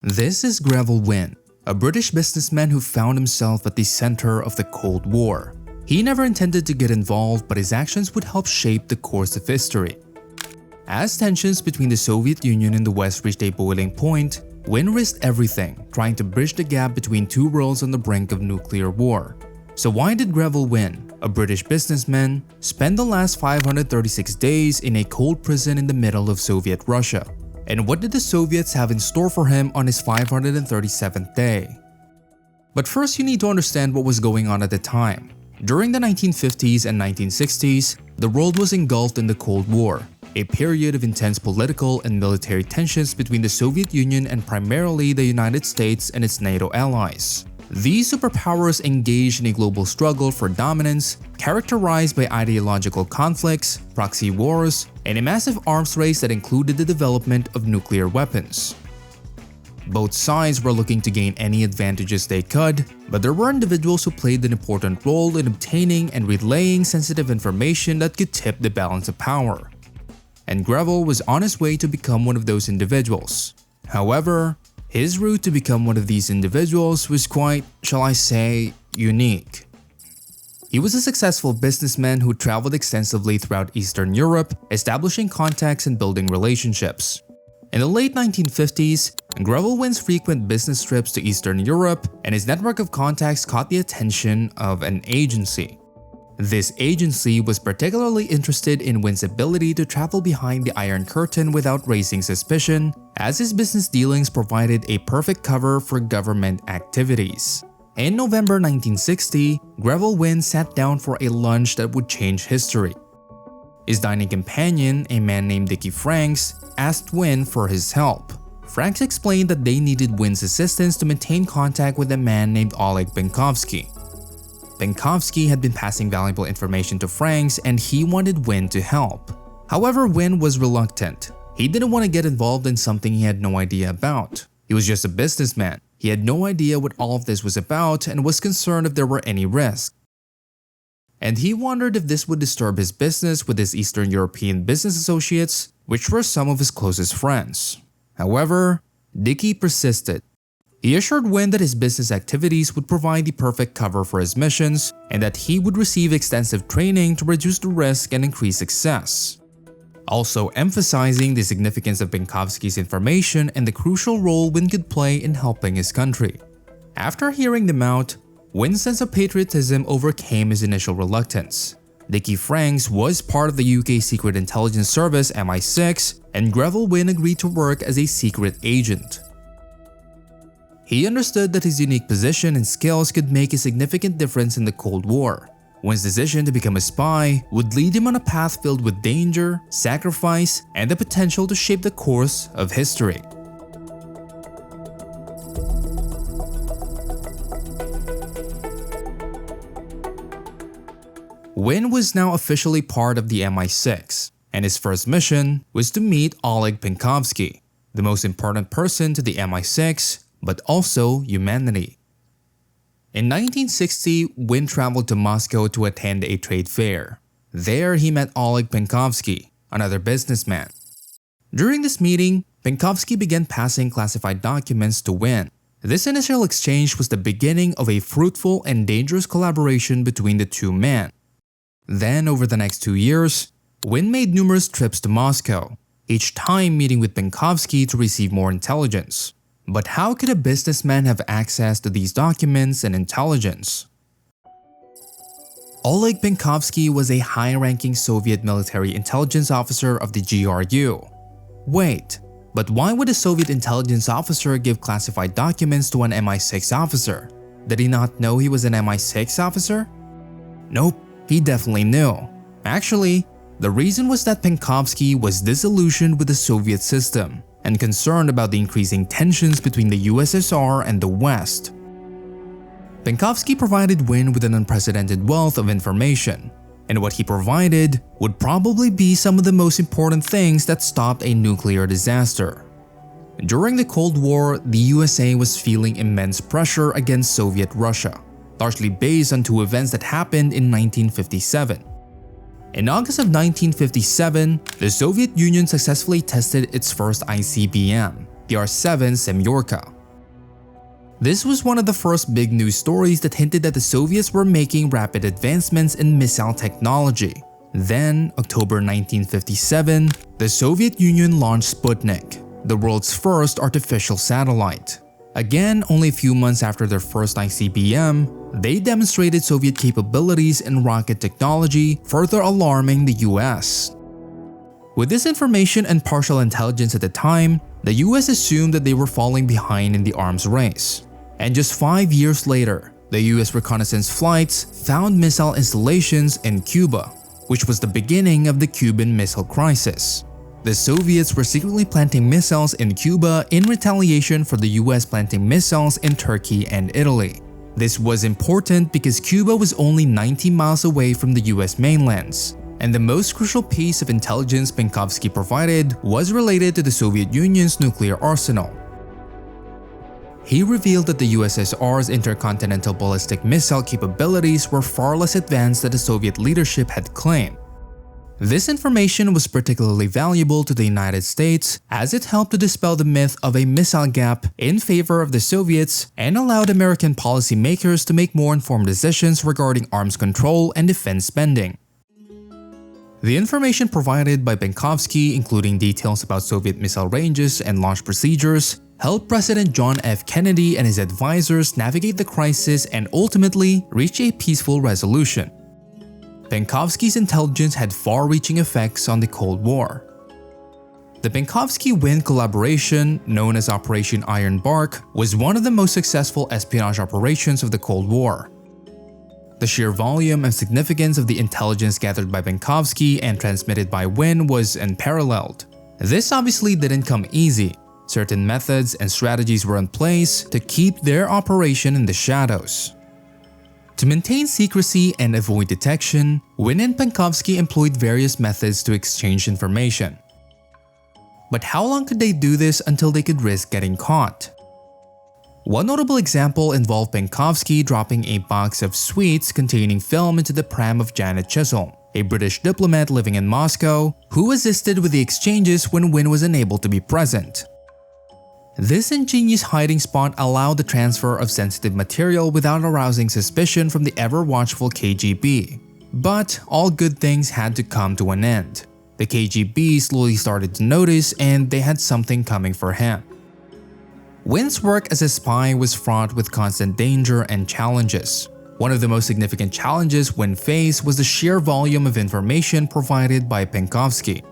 This is Greville Wynne, a British businessman who found himself at the center of the Cold War. He never intended to get involved, but his actions would help shape the course of history. As tensions between the Soviet Union and the West reached a boiling point, Wynne risked everything, trying to bridge the gap between two worlds on the brink of nuclear war. So why did Greville Wynne, a British businessman, spend the last 536 days in a cold prison in the middle of Soviet Russia? And what did the Soviets have in store for him on his 537th day? But first, you need to understand what was going on at the time. During the 1950s and 1960s, the world was engulfed in the Cold War, a period of intense political and military tensions between the Soviet Union and primarily the United States and its NATO allies. These superpowers engaged in a global struggle for dominance, characterized by ideological conflicts, proxy wars, and a massive arms race that included the development of nuclear weapons. Both sides were looking to gain any advantages they could, but there were individuals who played an important role in obtaining and relaying sensitive information that could tip the balance of power. And Greville was on his way to become one of those individuals. However, his route to become one of these individuals was quite, shall I say, unique. He was a successful businessman who traveled extensively throughout Eastern Europe, establishing contacts and building relationships. In the late 1950s, Greville Wynne's frequent business trips to Eastern Europe and his network of contacts caught the attention of an agency. This agency was particularly interested in Wynne's ability to travel behind the Iron Curtain without raising suspicion, as his business dealings provided a perfect cover for government activities. In November 1960, Greville Wynne sat down for a lunch that would change history. His dining companion, a man named Dickie Franks, asked Wynne for his help. Franks explained that they needed Wynne's assistance to maintain contact with a man named Oleg Penkovsky. Penkovsky had been passing valuable information to Franks and he wanted Wynne to help. However, Wynne was reluctant. He didn't want to get involved in something he had no idea about. He was just a businessman. He had no idea what all of this was about and was concerned if there were any risks. And he wondered if this would disturb his business with his Eastern European business associates, which were some of his closest friends. However, Dickie persisted. He assured Wynne that his business activities would provide the perfect cover for his missions and that he would receive extensive training to reduce the risk and increase success. Also emphasizing the significance of Penkovsky's information and the crucial role Wynne could play in helping his country. After hearing them out, Wynne's sense of patriotism overcame his initial reluctance. Dickie Franks was part of the UK Secret Intelligence Service MI6, and Greville Wynne agreed to work as a secret agent. He understood that his unique position and skills could make a significant difference in the Cold War. Wynne's decision to become a spy would lead him on a path filled with danger, sacrifice, and the potential to shape the course of history. Wynne was now officially part of the MI6, and his first mission was to meet Oleg Penkovsky, the most important person to the MI6, but also humanity. In 1960, Wynne traveled to Moscow to attend a trade fair. There, he met Oleg Penkovsky, another businessman. During this meeting, Penkovsky began passing classified documents to Wynne. This initial exchange was the beginning of a fruitful and dangerous collaboration between the two men. Then, over the next 2 years, Wynne made numerous trips to Moscow, each time meeting with Penkovsky to receive more intelligence. But how could a businessman have access to these documents and intelligence? Oleg Penkovsky was a high-ranking Soviet military intelligence officer of the GRU. Wait, but why would a Soviet intelligence officer give classified documents to an MI6 officer? Did he not know he was an MI6 officer? Nope, he definitely knew. Actually, the reason was that Penkovsky was disillusioned with the Soviet system and concerned about the increasing tensions between the USSR and the West. Penkovsky provided Wynne with an unprecedented wealth of information, and what he provided would probably be some of the most important things that stopped a nuclear disaster. During the Cold War, the USA was feeling immense pressure against Soviet Russia, largely based on two events that happened in 1957. In August of 1957, the Soviet Union successfully tested its first ICBM, PR-7 Semyorka. This was one of the first big news stories that hinted that the Soviets were making rapid advancements in missile technology. Then, October 1957, the Soviet Union launched Sputnik, the world's first artificial satellite. Again, only a few months after their first ICBM, they demonstrated Soviet capabilities in rocket technology, further alarming the US. With this information and partial intelligence at the time, the US assumed that they were falling behind in the arms race. And just 5 years later, the US reconnaissance flights found missile installations in Cuba, which was the beginning of the Cuban Missile Crisis. The Soviets were secretly planting missiles in Cuba in retaliation for the US planting missiles in Turkey and Italy. This was important because Cuba was only 90 miles away from the US mainlands, and the most crucial piece of intelligence Penkovsky provided was related to the Soviet Union's nuclear arsenal. He revealed that the USSR's intercontinental ballistic missile capabilities were far less advanced than the Soviet leadership had claimed. This information was particularly valuable to the United States as it helped to dispel the myth of a missile gap in favor of the Soviets and allowed American policymakers to make more informed decisions regarding arms control and defense spending. The information provided by Penkovsky, including details about Soviet missile ranges and launch procedures, helped President John F. Kennedy and his advisors navigate the crisis and ultimately reach a peaceful resolution. Penkovsky's intelligence had far-reaching effects on the Cold War. The Penkovsky-Wynne collaboration, known as Operation Iron Bark, was one of the most successful espionage operations of the Cold War. The sheer volume and significance of the intelligence gathered by Penkovsky and transmitted by Wynne was unparalleled. This obviously didn't come easy. Certain methods and strategies were in place to keep their operation in the shadows. To maintain secrecy and avoid detection, Wynne and Penkovsky employed various methods to exchange information. But how long could they do this until they could risk getting caught? One notable example involved Penkovsky dropping a box of sweets containing film into the pram of Janet Chisholm, a British diplomat living in Moscow, who assisted with the exchanges when Wynne was unable to be present. This ingenious hiding spot allowed the transfer of sensitive material without arousing suspicion from the ever-watchful KGB. But all good things had to come to an end. The KGB slowly started to notice, and they had something coming for him. Wynne's work as a spy was fraught with constant danger and challenges. One of the most significant challenges Wynne faced was the sheer volume of information provided by Penkovsky.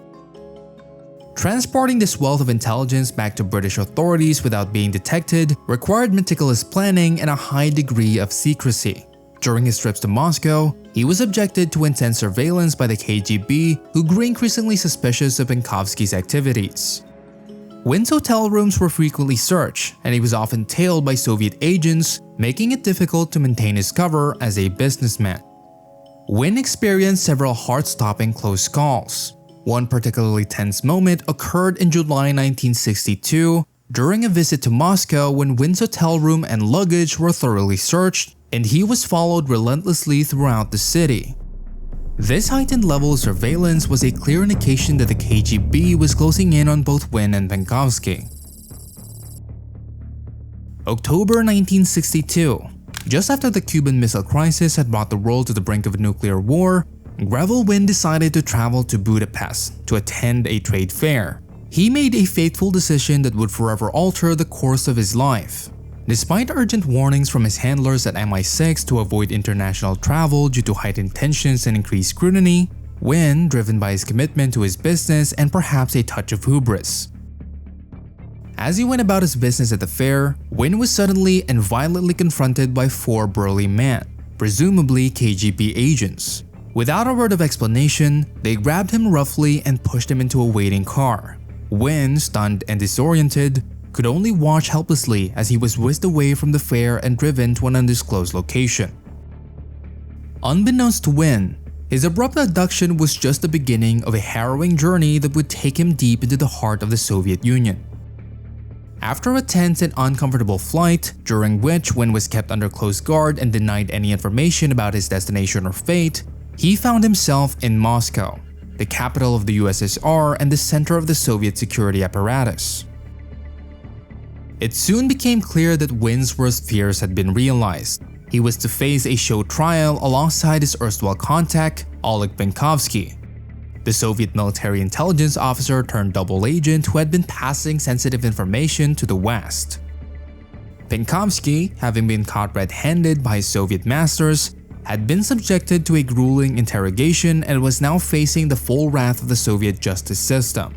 Transporting this wealth of intelligence back to British authorities without being detected required meticulous planning and a high degree of secrecy. During his trips to Moscow, he was subjected to intense surveillance by the KGB, who grew increasingly suspicious of Penkovsky's activities. Wynne's hotel rooms were frequently searched, and he was often tailed by Soviet agents, making it difficult to maintain his cover as a businessman. Wynne experienced several heart-stopping close calls. One particularly tense moment occurred in July 1962 during a visit to Moscow when Wynne's hotel room and luggage were thoroughly searched, and he was followed relentlessly throughout the city. This heightened level of surveillance was a clear indication that the KGB was closing in on both Wynne and Penkovsky. October 1962. Just after the Cuban Missile Crisis had brought the world to the brink of a nuclear war, Greville Wynne decided to travel to Budapest to attend a trade fair. He made a fateful decision that would forever alter the course of his life. Despite urgent warnings from his handlers at MI6 to avoid international travel due to heightened tensions and increased scrutiny, Wynne, driven by his commitment to his business and perhaps a touch of hubris. As he went about his business at the fair, Wynne was suddenly and violently confronted by 4 burly men, presumably KGB agents. Without a word of explanation, they grabbed him roughly and pushed him into a waiting car. Wynne, stunned and disoriented, could only watch helplessly as he was whisked away from the fair and driven to an undisclosed location. Unbeknownst to Wynne, his abrupt abduction was just the beginning of a harrowing journey that would take him deep into the heart of the Soviet Union. After a tense and uncomfortable flight, during which Wynne was kept under close guard and denied any information about his destination or fate, he found himself in Moscow, the capital of the USSR and the center of the Soviet security apparatus. It soon became clear that Wynne's worst fears had been realized. He was to face a show trial alongside his erstwhile contact, Oleg Penkovsky, the Soviet military intelligence officer turned double agent who had been passing sensitive information to the West. Penkovsky, having been caught red-handed by his Soviet masters, had been subjected to a grueling interrogation and was now facing the full wrath of the Soviet justice system.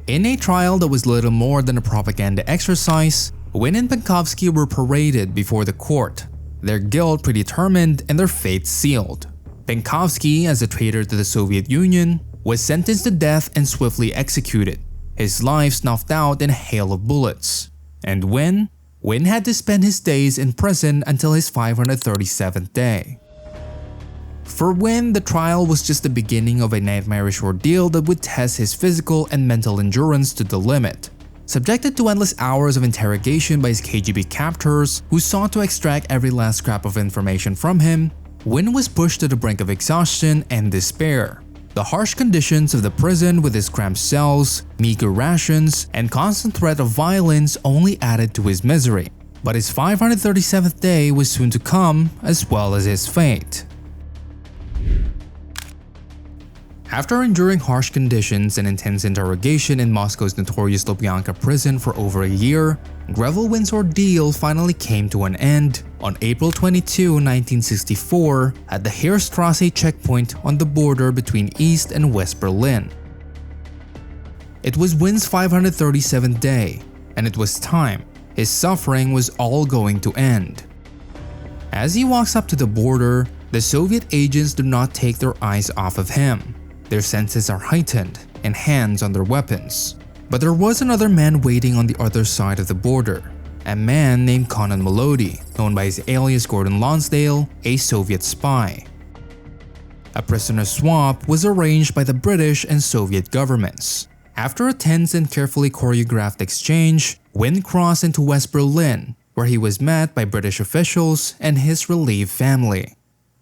In a trial that was little more than a propaganda exercise, Wynne and Penkovsky were paraded before the court, their guilt predetermined and their fate sealed. Penkovsky, as a traitor to the Soviet Union, was sentenced to death and swiftly executed, his life snuffed out in a hail of bullets. And Wynne had to spend his days in prison until his 537th day. For Wynne, the trial was just the beginning of a nightmarish ordeal that would test his physical and mental endurance to the limit. Subjected to endless hours of interrogation by his KGB captors, who sought to extract every last scrap of information from him, Wynne was pushed to the brink of exhaustion and despair. The harsh conditions of the prison with its cramped cells, meager rations, and constant threat of violence only added to his misery. But his 537th day was soon to come, as well as his fate. After enduring harsh conditions and intense interrogation in Moscow's notorious Lubyanka prison for over a year, Greville Wynne's ordeal finally came to an end on April 22, 1964 at the Heerstrasse checkpoint on the border between East and West Berlin. It was Wynne's 537th day, and it was time. His suffering was all going to end. As he walks up to the border, the Soviet agents do not take their eyes off of him. Their senses are heightened and hands on their weapons. But there was another man waiting on the other side of the border, a man named Conan Melody, known by his alias Gordon Lonsdale, a Soviet spy. A prisoner swap was arranged by the British and Soviet governments. After a tense and carefully choreographed exchange, Wynne crossed into West Berlin, where he was met by British officials and his relieved family.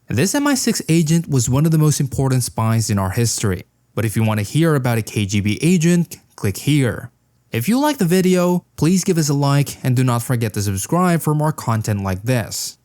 This MI6 agent was one of the most important spies in our history, but if you want to hear about a KGB agent, click here. If you like the video, please give us a like and do not forget to subscribe for more content like this.